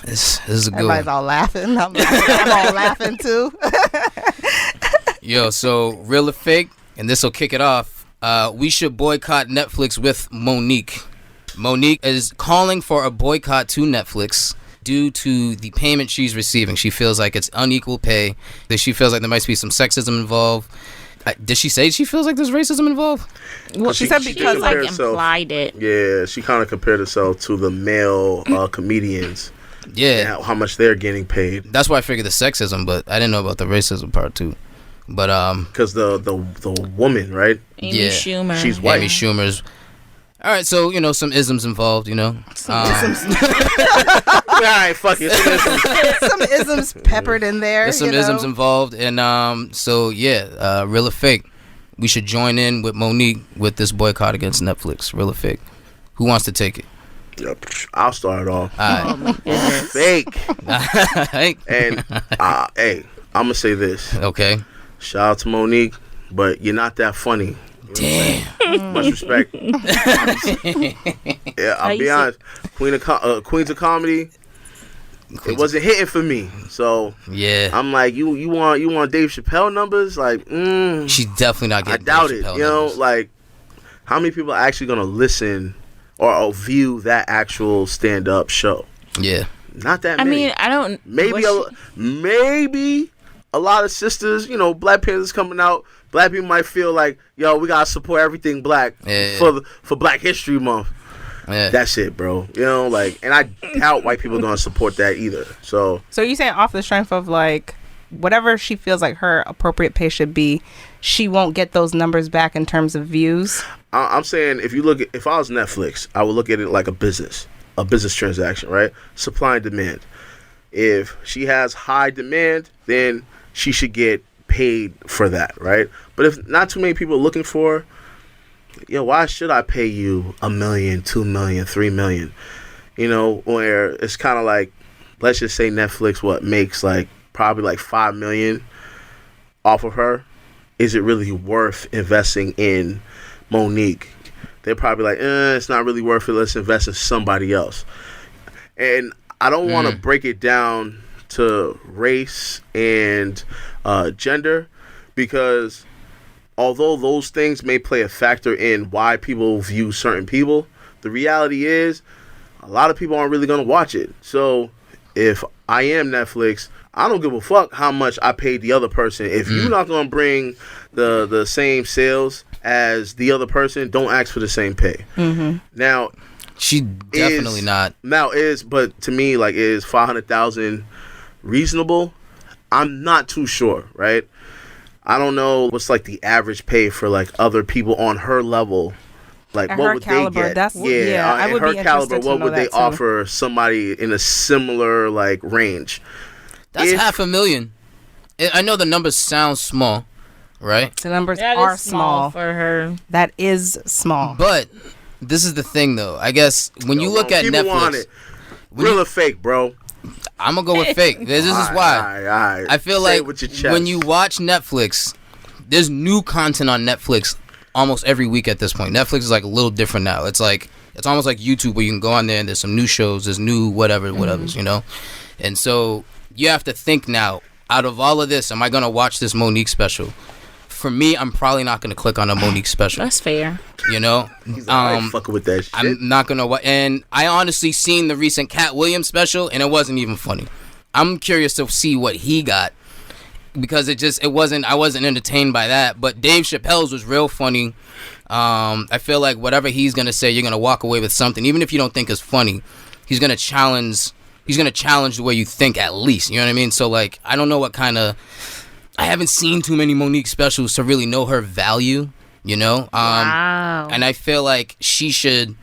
This is a good Everybody's one. all laughing. I'm all laughing too. Yo, so real or fake, and this will kick it off. We should boycott Netflix with Monique. Monique is calling for a boycott to Netflix due to the payment she's receiving. She feels like it's unequal pay. That she feels like there might be some sexism involved. Did she say she feels like there's racism involved? Well, she said because like implied it. Yeah, she kind of compared herself to the male comedians. Yeah, And how much they're getting paid. that's why I figured the sexism, but I didn't know about the racism part too. But Because the woman, right? Amy Yeah. Schumer. She's white. Amy Schumer's. All right, so some isms involved, All right, fuck it. some isms peppered in there. There's some isms involved, and real or fake. We should join in with Monique with this boycott against Netflix. Real or fake? Who wants to take it? Yep, I'll start it off. All right. Fake. Hey. And hey, I'm gonna say this. Okay. Shout out to Monique, but you're not that funny. Damn. Much respect. Yeah, I'll be honest. Queens of Comedy. It wasn't hitting for me, so Yeah. I'm like, you want Dave Chappelle numbers? Like, She's definitely not I getting. doubt Dave it. Chappelle You know, numbers. like, how many people are actually gonna listen or view that actual stand-up show? Yeah. Not that I many. mean, I don't. Maybe a lot of sisters, Black Panthers coming out. Black people might feel like, yo, we gotta support everything black for Black History Month. Yeah. That's it, bro. And I doubt white people are gonna support that either. So you saying off the strength of like whatever she feels like her appropriate pay should be, she won't get those numbers back in terms of views? I'm saying if I was Netflix, I would look at it like a business transaction, right? Supply and demand. If she has high demand, then she should get paid for that, right? But if not too many people are looking for, why should I pay you $1 million, $2 million, $3 million? Where it's kind of like, let's just say Netflix makes probably $5 million off of her. Is it really worth investing in Monique? They're probably like, it's not really worth it. Let's invest in somebody else. And I don't want to break it down to race and gender, because although those things may play a factor in why people view certain people, the reality is a lot of people aren't really going to watch it. So if I am Netflix, I don't give a fuck how much I paid the other person. If you're not going to bring the same sales as the other person, don't ask for the same pay. Mm-hmm. Now, She definitely not. But to me, is 500,000 reasonable? I'm not too sure, right? I don't know what's the average pay for other people on her level. What her would caliber, they get? I would her be caliber, interested to what know would they that too. offer somebody in a similar range? That's $500,000. I know the numbers sound small, right? The numbers That are is small for her. That is small. But this is the thing, though. I guess when you look at people want Netflix, it. Real or fake, bro? I'm gonna go with fake. This is why. All right. I feel Say it like with your chest. when you watch Netflix, there's new content on Netflix almost every week at this point. Netflix is a little different now. It's almost like YouTube, where you can go on there and there's some new shows, there's new whatever's, And so you have to think now, out of all of this, am I gonna watch this Monique special? For me, I'm probably not gonna click on a Monique special. That's fair. He's I ain't fucking with that shit. I'm not gonna watch. And I honestly seen the recent Cat Williams special, and it wasn't even funny. I'm curious to see what he got, because I wasn't entertained by that. But Dave Chappelle's was real funny. I feel like whatever he's gonna say, you're gonna walk away with something, even if you don't think it's funny. He's gonna challenge the way you think, at least. You know what I mean? So I don't know what kind of. I haven't seen too many Monique specials to really know her value. Wow. And I feel like she should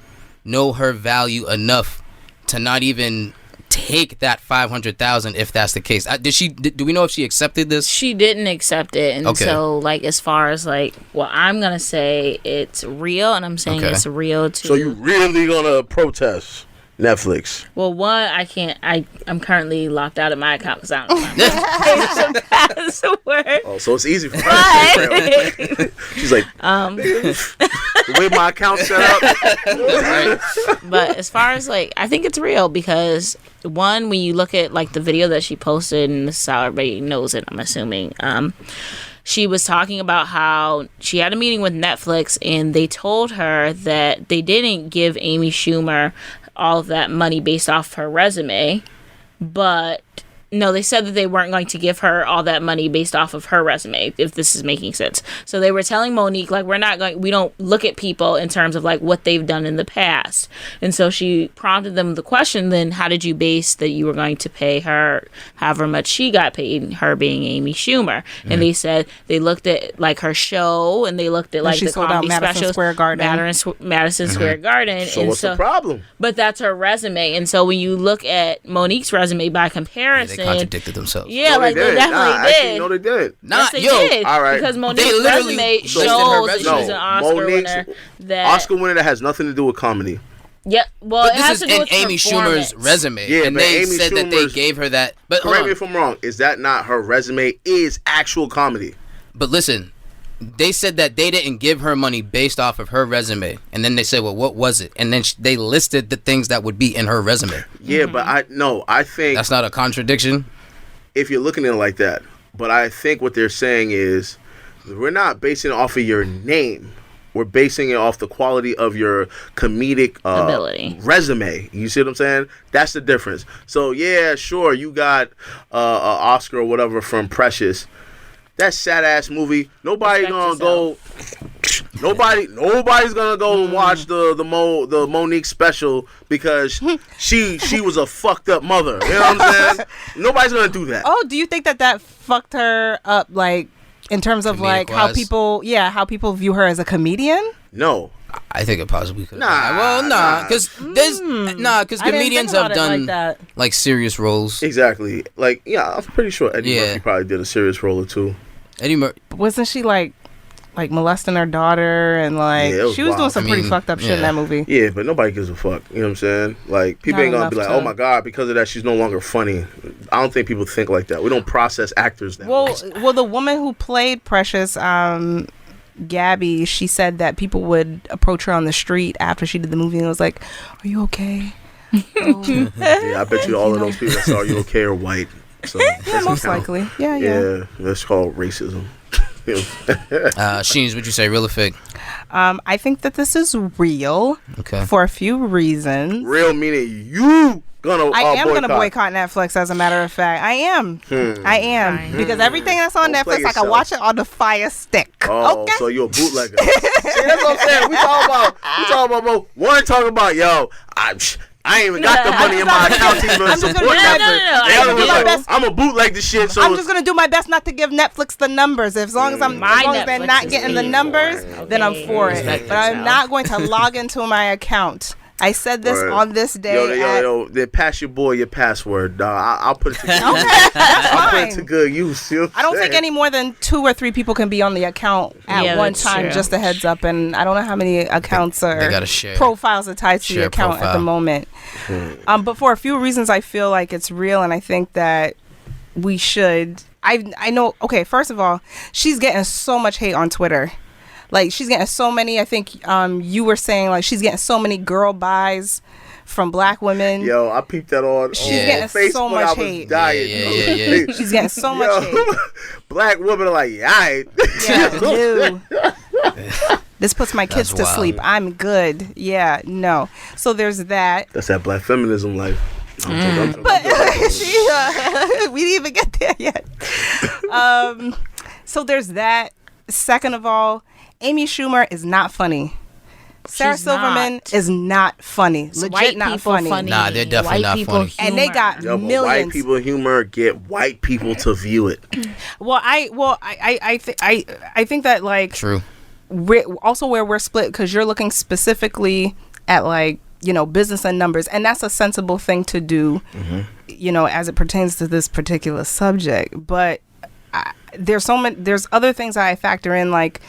know her value enough to not even take that 500,000 if that's the case. Do we know if she accepted this? She didn't accept it, and Okay. so as far as I'm gonna say it's real, and I'm saying Okay. it's real too. So you really gonna protest? Netflix. Well, one, I can't. I'm currently locked out of my account because I don't know my password. Oh, so it's easy for her. She's like, the way my account's set up. Right. But as far as like, I think it's real because one, when you look at like the video that she posted, and this is how everybody knows it, I'm assuming. She was talking about how she had a meeting with Netflix and they told her that they didn't give Amy Schumer all of that money based off her resume, but no, they said that they weren't going to give her all that money based off of her resume, if this is making sense. So they were telling Monique, like, we don't look at people in terms of like what they've done in the past. And so she prompted them the question, then how did you base that you were going to pay her however much she got paid, her being Amy Schumer? Mm-hmm. And they said they looked at like her show and they looked at like the comedy specials, Square Garden. Madison Square Garden. So what's the problem? But that's her resume. And so when you look at Monique's resume by comparison, they contradicted themselves. Yeah, no, like they definitely did. No, they did. Yes, they did. All right. Because Monique's resume shows that she's an Oscar winner. Oscar winner that has nothing to do with comedy. Yep. Well, but it has to do with Amy Schumer's resume. Yeah, and they said that they gave her that. But correct me if I'm wrong. Is that not her resume? Is actual comedy? But listen, they said that they didn't give her money based off of her resume, and then they said, "Well, what was it?" And then they listed the things that would be in her resume. Yeah, but I think that's not a contradiction. If you're looking at it like that, but I think what they're saying is we're not basing it off of your name. We're basing it off the quality of your comedic ability resume. You see what I'm saying? That's the difference. So yeah, sure, you got an Oscar or whatever from Precious. That sad ass movie. Nobody's gonna go and watch the Monique special because she was a fucked up mother. You know what I'm saying? Nobody's gonna do that. Oh, do you think that fucked her up, like in terms of like how people view her as a comedian? No. I think it possibly could. Nah, because comedians have done like serious roles. Exactly. Like, yeah, I'm pretty sure Eddie Murphy probably did a serious role or two. Wasn't she like molesting her daughter and like she was doing some pretty fucked up shit in that movie? Yeah, but nobody gives a fuck. You know what I'm saying? Like, people ain't gonna be like, oh my god, because of that she's no longer funny. I don't think people think like that. We don't process actors that way. Well, the woman who played Precious, Gabby, she said that people would approach her on the street after she did the movie and was like, "Are you okay?" Yeah, I bet you all of those people that saw "Are you okay?" are white. So yeah, most likely. Yeah. That's called racism. Sheens, would you say real or fake? I think that this is real. Okay. For a few reasons. Real meaning you gonna. I am gonna boycott Netflix. As a matter of fact, I am. Because everything that's on Netflix, I can watch it on the Fire Stick. Oh, okay? So you're a bootlegger. See, that's what I'm saying. We talking about. One talking about I ain't even got the money in my account to even support Netflix. I'm a bootleg the shit. So I'm just gonna do my best not to give Netflix the numbers. As long as they're not getting the numbers, then I'm for it. But I'm not going to log into my account. I said this on this day. Yo, then pass your boy your password. I'll put it to good. Okay, that's I'll fine. put it to good use. I don't think any more than 2 or 3 people can be on the account at one time. True. Just a heads up, and I don't know how many accounts profiles are tied to the account at the moment. But for a few reasons, I feel like it's real, and I think that we should. I know. Okay, first of all, she's getting so much hate on Twitter. Like, she's getting so many, I think you were saying, like, she's getting so many girl buys from black women. Yo, I peeped that on She's getting Facebook. so much hate. Yeah. She's getting so much hate. Black women are like, yeah, this puts my kids to sleep. I'm good. Yeah, no. So there's that. That's that black feminism life. But we didn't even get there yet. So there's that. Second of all, Amy Schumer is not funny. Sarah Silverman is not funny. Legit not funny. Nah, they're definitely not funny. And they got millions. White people humor get white people to view it. I think that, like, true. Also where we're split, because you're looking specifically at, like, business and numbers, and that's a sensible thing to do, as it pertains to this particular subject. But there's other things that I factor in, like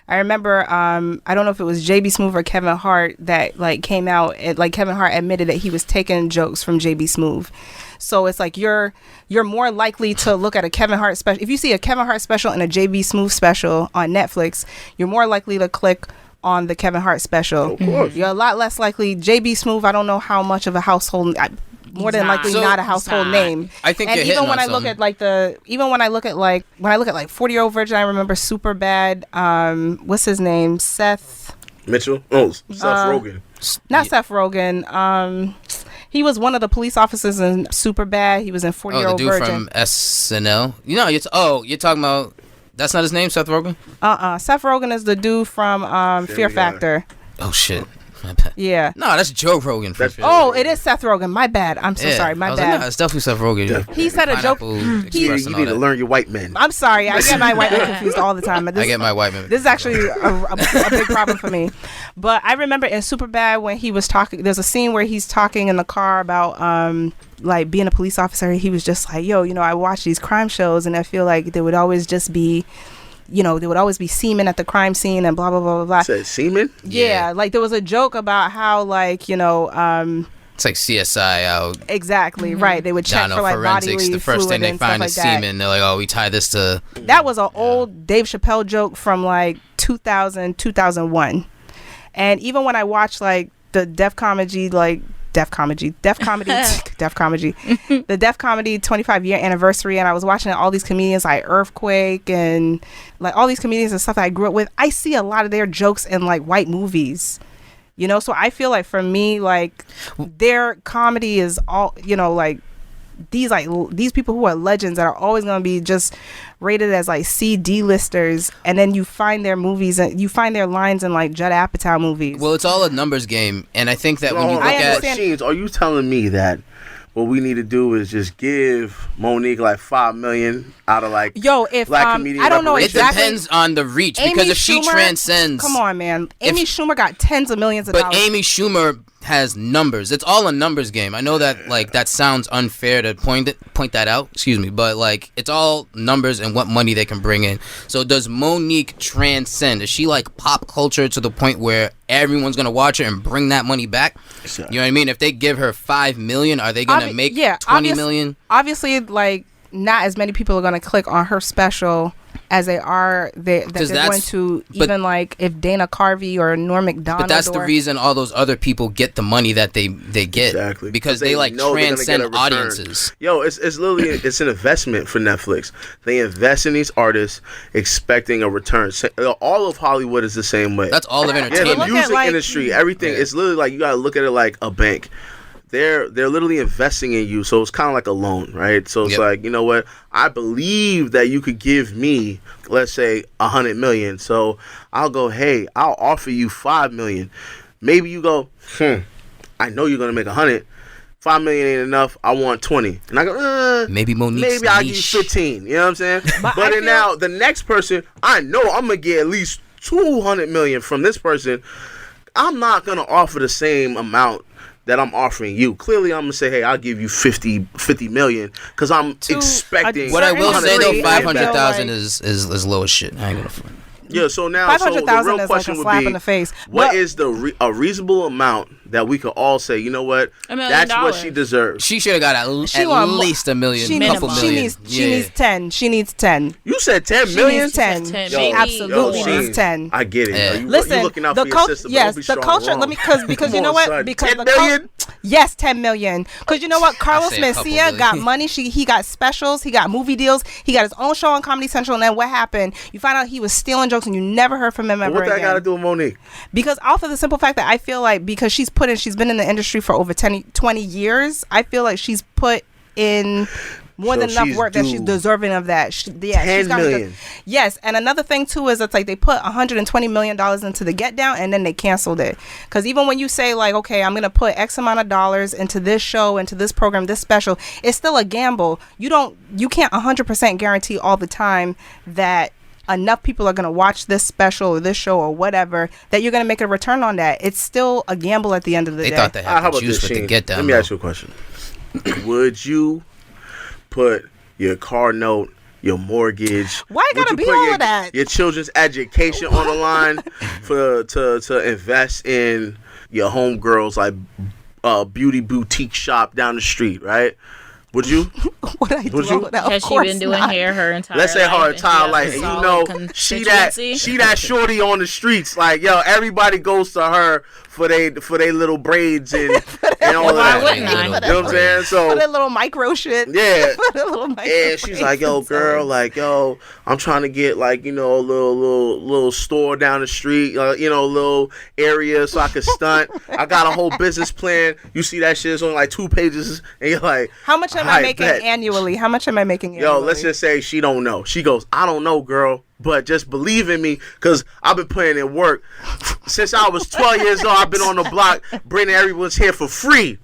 I remember, I don't know if it was JB Smoove or Kevin Hart that like came out and like Kevin Hart admitted that he was taking jokes from JB Smoove. So it's like you're more likely to look at a Kevin Hart special. If you see a Kevin Hart special and a JB Smoove special on Netflix, you're more likely to click on the Kevin Hart special. Of course. You're a lot less likely. JB Smoove, I don't know how much of a household. More than likely not a household name. I think and you're even hitting when on I look something. at when I look at 40-Year-Old Virgin, I remember Superbad. What's his name? Seth Mitchell? Oh, Seth Rogen. Not Seth Rogen. He was one of the police officers in Superbad. He was in 40-Year-Old the dude Virgin. from SNL. You know, you're talking about. That's not his name, Seth Rogen. Seth Rogen is the dude from Fear Factor. Oh shit. My bad. Yeah. No, that's Joe Rogan. It is Seth Rogen. My bad. I'm so sorry. My bad. Like, no, it's definitely Seth Rogen. Yeah. He said a joke. You need to learn your white men. I'm sorry. I get my white men confused all the time. I get my white men. This is actually a big problem for me. But I remember in Superbad when he was talking, there's a scene where he's talking in the car about like being a police officer. He was just like, yo, I watch these crime shows and I feel like there would always just be there would always be semen at the crime scene and blah, blah, blah, blah, blah. Said semen? Yeah. Like there was a joke about how like, it's like CSI out. Exactly, right. They would check for like forensics. bodily The first thing they find is semen. They're like, oh, we tie this to... That was an old Dave Chappelle joke from like 2000, 2001. And even when I watched like the Def Comedy the Def Comedy 25-year anniversary, and I was watching all these comedians like Earthquake and like all these comedians and stuff that I grew up with, I see a lot of their jokes in like white movies, so I feel like for me, like their comedy is all, like these people who are legends that are always going to be just rated as like D-listers, and then you find their movies and you find their lines in like Judd Apatow movies. Well, it's all a numbers game, and I think that when you look at machines, are you telling me that what we need to do is just give Monique like $5 million out of like if Black comedian I don't know reparations? exactly. It depends on the reach, Amy because if she Schumer, transcends, come on, man, Amy Schumer got tens of millions of dollars. But Amy Schumer has numbers. It's all a numbers game. I know that like that sounds unfair to point that out. Excuse me, but like it's all numbers and what money they can bring in. So does Monique transcend? Is she like pop culture to the point where everyone's gonna watch her and bring that money back? You know what I mean? If they give her $5 million, are they gonna make 20 million? Obviously, like not as many people are gonna click on her special as they are they're going to, even like if Dana Carvey or Norm Macdonald. But that's the reason all those other people get the money that they get. Exactly. Because they like transcend audiences. Yo, it's literally it's an investment for Netflix. They invest in these artists expecting a return. All of Hollywood is the same way. That's all of entertainment. Yeah, the music industry, everything. It's literally like you gotta look at it like a bank. They're literally investing in you, so it's kind of like a loan, right? So it's like, you know what? I believe that you could give me, let's say, $100 million. So I'll go, hey, I'll offer you $5 million. Maybe you go, I know you're gonna make $100. $5 million ain't enough. I want 20, and I go, maybe Monique's maybe I'll give you 15. You know what I'm saying? but then now the next person, I know I'm gonna get at least $200 million from this person. I'm not gonna offer the same amount that I'm offering you. Clearly, I'm gonna say, hey, I'll give you 50 million because I'm expecting. What I will say though, 500,000 is low as shit. I ain't gonna front. Yeah, so now 500,000 the real is like a slap in the face. What is a reasonable amount that we could all say, you know what, that's what she deserves? She should have got at least $1 million, couple million. She needs 10. She needs 10. You said 10 million? She needs 10. She absolutely needs 10. I get it. Yeah. Listen, you looking out for your sister, yes, the culture. Let me because you know what? Son. Because 10 million. Yes, 10 million. Because you know what? Carlos Mencia got money. He got specials. He got movie deals. He got his own show on Comedy Central. And then what happened? You find out he was stealing jokes, and you never heard from him ever again. What that got to do with Monique? Because off of the simple fact that I feel like because she's been in the industry for over 20 years, I feel like she's put in more than enough work that she's deserving of that. $10 million. Yes, and another thing too is it's like they put $120 million into the Get Down and then they canceled it. Because even when you say like, okay, I'm gonna put X amount of dollars into this show, into this program, this special, it's still a gamble. You can't 100% guarantee all the time that enough people are going to watch this special or this show or whatever that you're going to make a return on that. It's still a gamble at the end of the day. They thought they had the juice with the Get Down. Let me ask you a question. Would you put your car note your mortgage? Why gotta be all of that? Your children's education on the line to invest in your homegirl's like beauty boutique shop down the street, right? Would you? Would I do all that? Has she been doing hair her entire life? Let's say her entire life. And you know, she that shorty on the streets. Like, yo, everybody goes to her for they little braids and all that. You know what I'm saying? So for that little micro shit. Yeah. And she's like, yo, girl, like, yo, I'm trying to get like, you know, a little store down the street, you know, a little area so I can stunt. I got a whole business plan. You see that shit is on like 2 pages, and you're like, how much am I making annually? How much am I making annually? Yo, let's just say she don't know. She goes, I don't know, girl, but just believe in me, because I've been putting in work. Since I was 12 years old, I've been on the block bringing everyone's here for free.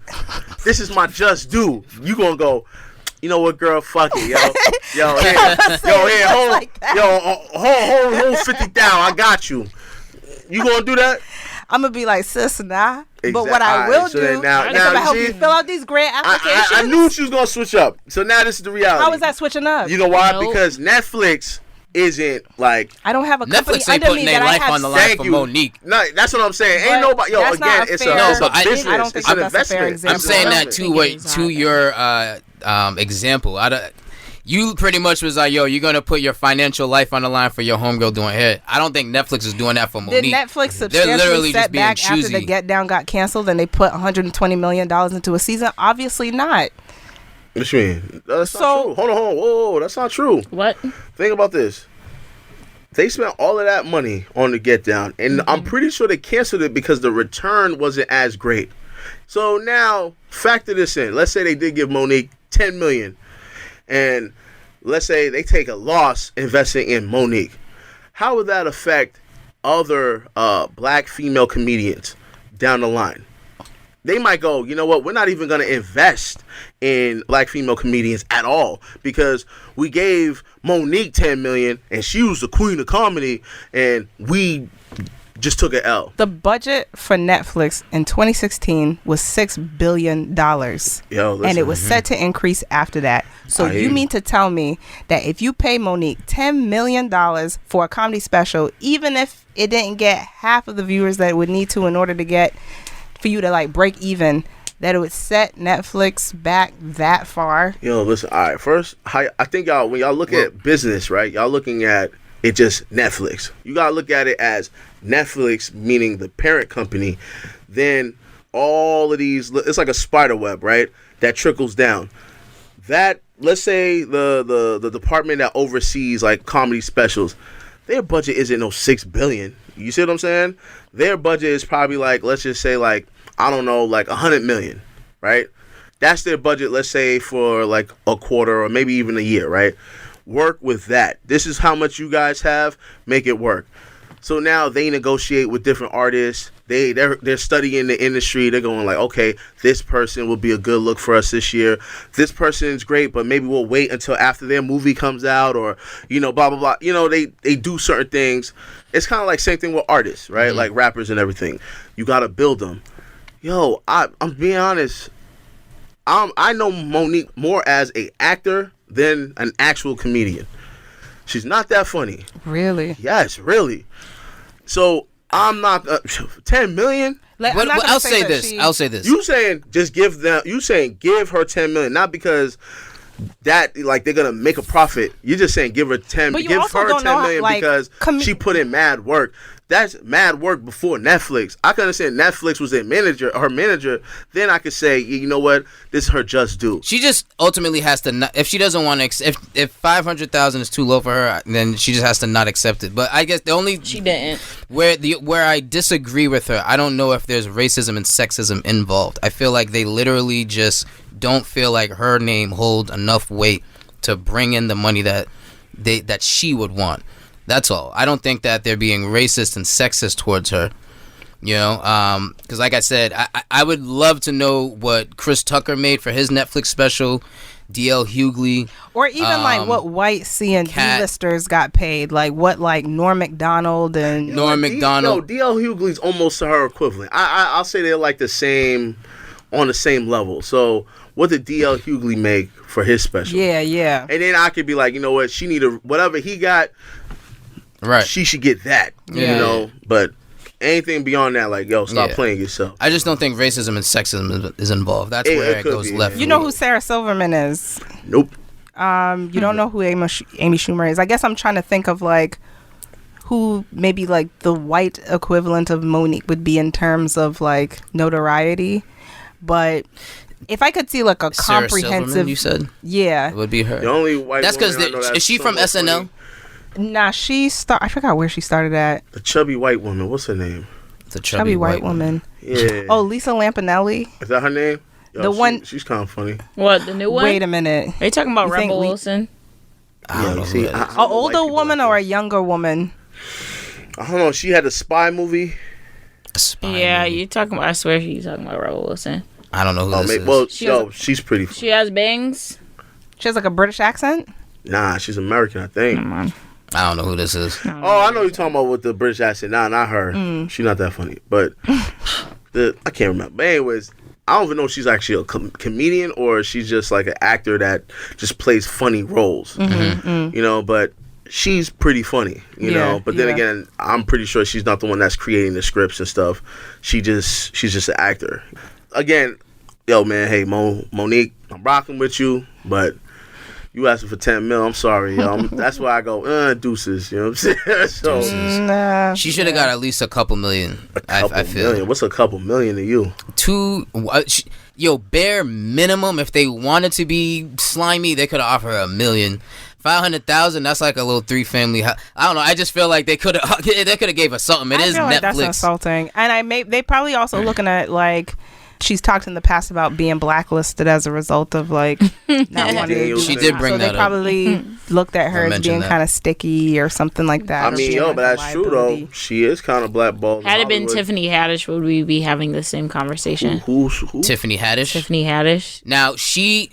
This is my just due. You gonna go, you know what, girl, fuck it, yo. Hold 50 down. I got you. You gonna do that? I'm gonna be like, sis, nah. Exactly. But what I will do is I'm gonna help you fill out these grant applications. I knew she was gonna switch up. So now this is the reality. How is that switching up? You know why? Nope. Because Netflix isn't like, I don't have a company Netflix ain't putting their life on the line for Monique. No, that's what I'm saying. Ain't nobody. Yo, again, it's a business. I don't think that's a fair example. I'm saying that to your example. You pretty much was like, yo, you're going to put your financial life on the line for your homegirl doing hair. I don't think Netflix is doing that for Monique. Did Netflix substantially set back after the Get Down got canceled and they put $120 million into a season? Obviously not. What you mean? That's not true. Hold on. Whoa, that's not true. What? Think about this. They spent all of that money on the Get Down, and I'm pretty sure they canceled it because the return wasn't as great. So now, factor this in. Let's say they did give Monique $10 million. And let's say they take a loss investing in Monique. How would that affect other black female comedians down the line? They might go, you know what, we're not even going to invest in black female comedians at all because we gave Monique $10 million and she was the queen of comedy and we just took an L. The budget for Netflix in 2016 was $6 billion. And it was set to increase after that. So you mean to tell me that if you pay Monique $10 million for a comedy special, even if it didn't get half of the viewers that it would need to in order to get, for you to like break even, that it would set Netflix back that far? Yo, listen, all right, first, I think y'all, when y'all look at business, right, y'all looking at it just Netflix. You gotta look at it as Netflix, meaning the parent company. Then all of these, it's like a spider web, right? That trickles down. That, let's say the department that oversees like comedy specials, their budget isn't no $6 billion. You see what I'm saying? Their budget is probably like, let's just say like, I don't know, like $100 million, right? That's their budget, let's say for like a quarter or maybe even a year, right? Work with that. This is how much you guys have. Make it work. So now they negotiate with different artists. They're studying the industry. They're going like, okay, this person will be a good look for us this year. This person's great, but maybe we'll wait until after their movie comes out, or you know, blah blah blah. You know, they do certain things. It's kind of like same thing with artists, right? Mm-hmm. Like rappers and everything. You gotta build them. Yo, I'm being honest. I know Monique more as a actor than an actual comedian. She's not that funny. Really? Yes, really. So I'm not $10 million. I'll say this. You saying just give them? You saying give her $10 million? Not because that like they're gonna make a profit. You're just saying give her $10 million. Give her $10 million like, because she put in mad work. That's mad work before Netflix. I can understand Netflix was her manager. Then I could say, you know what, this is her just due. She just ultimately has to not, if she doesn't want to, if 500,000 is too low for her, then she just has to not accept it. But I guess the only she didn't where I disagree with her, I don't know if there's racism and sexism involved. I feel like they literally just don't feel like her name holds enough weight to bring in the money that she would want. That's all. I don't think that they're being racist and sexist towards her, you know, because like I said, I would love to know what Chris Tucker made for his Netflix special, D.L. Hughley. Or even like what white C&D-listers got paid, like what like Norm Macdonald and... Norm Macdonald. D.L. Hughley's almost her equivalent. I'll say they're like the same on the same level. So what did D.L. Hughley make for his special? Yeah. And then I could be like, you know what? She need whatever he got. Right. She should get that. Yeah. You know, but anything beyond that, like, yo, stop playing yourself. I just don't think racism and sexism is involved. That's where it goes left. You know who Sarah Silverman is? Nope. You don't know who Amy Schumer is. I guess I'm trying to think of like who maybe like the white equivalent of Monique would be in terms of like notoriety. But if I could see like a Sarah comprehensive, Silverman, you said, it would be her. The only white. That's because is she from SNL? Nah, I forgot where she started at. The chubby white woman. What's her name? The chubby white woman. Yeah. Oh, Lisa Lampanelli. Is that her name? Yo, she's kind of funny. What, the new one? Wait a minute. Are you talking about Rebel Wilson? I don't know. See, an older woman or a younger woman? I don't know. She had a spy movie. You talking about? I swear you're talking about Rebel Wilson. I don't know who this is. Well, she's pretty. She has bangs. She has like a British accent. Nah, she's American, I think. I don't know who this is. Oh, I know you're talking about with the British accent. Nah, not her. She's not that funny. But I can't remember. But anyways, I don't even know if she's actually a comedian or she's just like an actor that just plays funny roles. You know, but she's pretty funny, you know. But then again, I'm pretty sure she's not the one that's creating the scripts and stuff. She's just an actor. Again, yo, man, hey, Monique, I'm rocking with you, but you asking for 10 mil, I'm sorry, yo. That's why I go, deuces, you know what I'm saying? She should have got at least a couple million. I feel. Million. What's a couple million to you? Bare minimum, if they wanted to be slimy, they could have offered her $1 million. 500,000. That's like a little 3-family house. I don't know. I just feel like they could have gave us something. It is Netflix. That's insulting. And they probably also looking at like. She's talked in the past about being blacklisted as a result of like not wanting to do She did bring that up. So they probably looked at her as being kind of sticky or something like that. I mean, but that's true though. She is kind of blackballed. Had it been Tiffany Haddish, would we be having the same conversation? Who? Tiffany Haddish. Tiffany Haddish. Now the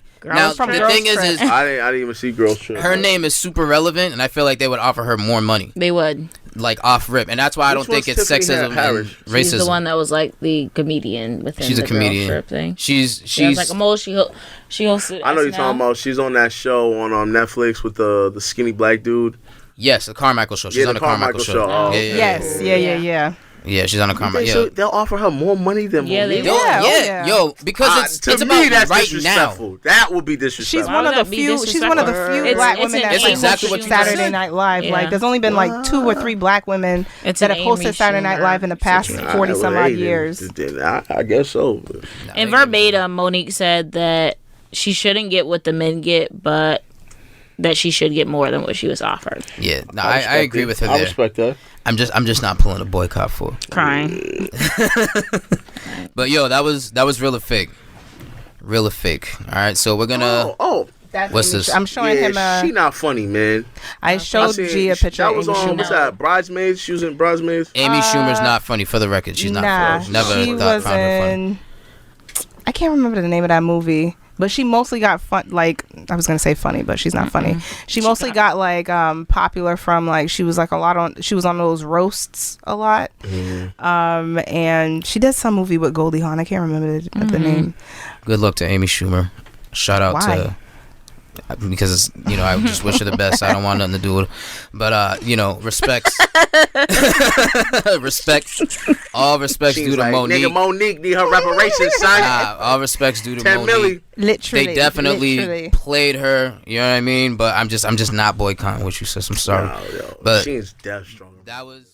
thing is I didn't even see Girls Trip. Her name is super relevant, and I feel like they would offer her more money. They would. Like off rip, and that's why I don't think it's sexism and racism. She's the one that was like the comedian within she's the a comedian. Girls Trip thing. She's like a mole. She hosted. I know you're talking about. She's on that show on Netflix with the skinny black dude. Yes, the Carmichael show. She's on the Carmichael show. Oh, yes, yeah. Yeah, she's on a Carmichael. So they'll offer her more money than Monique. Yo, because it's about that's right disrespectful. now. That would be disrespectful. She's one of the few. She's one of the few black women that hosted Saturday Night Live. Like, there's only been like 2 or 3 black women that have hosted Saturday Night Live in the past 40 some odd years. I guess so. And verbatim, Monique said that she shouldn't get what the men get, but that she should get more than what she was offered. Yeah, no, I agree with her there. I respect that. I'm just not pulling a boycott for crying. But yo, that was real or fake. All right, so we're gonna. What's this? I'm showing him. She not funny, man. I showed G a picture. That was on. What's that? Bridesmaids. She was in Bridesmaids. Amy Schumer's not funny, for the record. She's not funny. Never found her funny. I can't remember the name of that movie. But she mostly got fun. Like, I was gonna say funny, but she's not funny. She mostly got like popular from like she was on those roasts a lot. And she did some movie with Goldie Hawn. I can't remember the name. Good luck to Amy Schumer. Shout out to. Because I just wish her the best. I don't want nothing to do with her. But respects. All respects due to Monique. Nigga, Monique need her reparations, son. All respects due to 10 Monique. Literally. They definitely played her, you know what I mean? But I'm just not boycotting what you said. I'm sorry. But she's death strong. That was